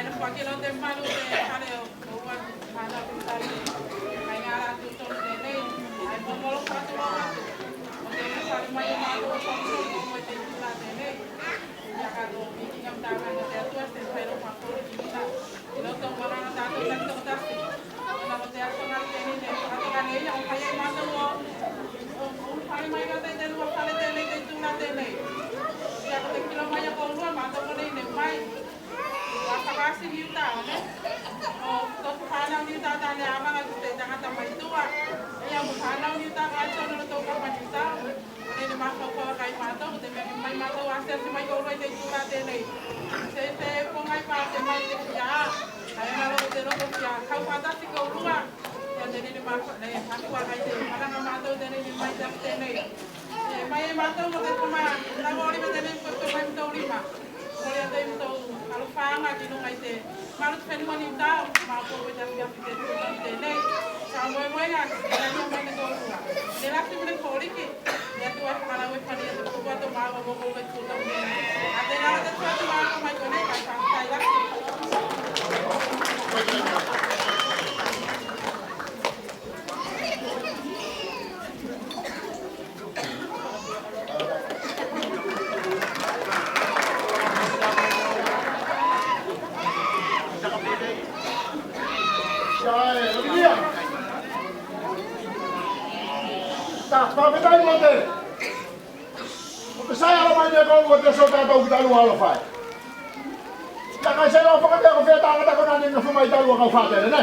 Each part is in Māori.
no kuaki lo te malu te kare o ua mana putari. Kai ngara tu to te nei. Ai pomolo patu lo atu. O te kare mai malu o to mo te tula te nei. Ya ka do miki ngam tawa no te atu te pero pa ko ki ta. Lo to mara na ta to ta te. Na mo te aso na te nei te ka nei o kai malu o pai mai ka te lua kale te nei te tula te nei. Ya ko te kilo mai ko lua ma to ko nei nei mai. Wa pakasi ni ta ne. O to kana ni ta ta ne ama ka te ta ta mai tua. Ya mo kana ni ta ka to no to ka mai ta. Ne ma ko ko kai ma to te mai ma to wa se mai ko lua te tula te nei. Se ko mai pa te mai te ya. Ai na lo te no ko ya. Ka pa ta ti ko lua. Ya te ni ma ne ha ku ai te para na ma to te ni mai ta te nei. Mai ma to mo te kuma na go ri me te ni ko mai to ri ma. Ko ya te mo to alo fanga ki no mai te. Ma lo te ni ta ma ko we ta te nei. Sa mo ya na ni mai ne ko lua. Ne la ti me ko ri ki. Ya tu ai para we pa ni te ko to ma go go we tu ta ni. A te na te tu ma ko mai ko nei ka sa ta la. Tapi tayo mo te. Saya alaman niya kung mo te so tataw kita luwa lo fai. Kaya saya pa ka ko feta ka ko nanin na fumay tayo ka fata ne.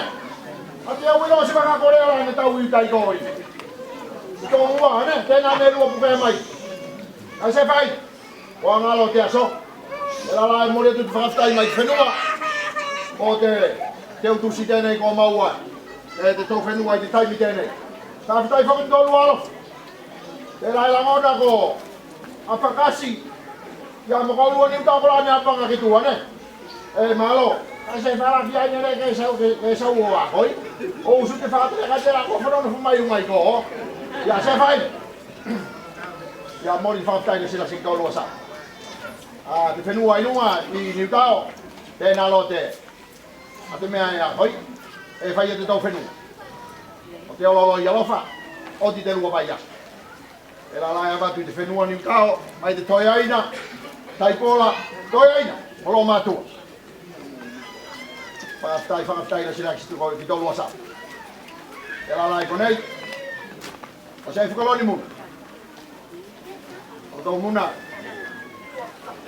At ya wino si mga Korea na tawo itay ko. Ito ang wa ne, tena ne luwa pa mai. Ay se fai. Wa nga lo te so. Ela mo le tu fa tay mai fenua. O te utusi tene ko maua. Te to fenua te tay mi tene. Tapi tay fa ko luwa lo. Dahil lang ako, ang pagkasi, yan mo kauluan yung takulaan niya ang pagkakituan malo, kasi parang diyan niya rin kaysa uwa ko o usot ni Father, kasi ako pa rin fumayumay ko, yan, siya fine. Yan mo rin tayo na sila sing kauluwasa. Di fenuay nung ni tao, dahil nalote, at may ako, faya dito fenu. O te olo yalofa, o di teluwa pa yan. Ela lá vai te fenua ni kao, ai te toi aina, tai pola, toi aina, polo matua. Whakaftai na sila kistu ko ki tolu asa. Ela lá ko nei. O sei fukaloni mun. O tau muna,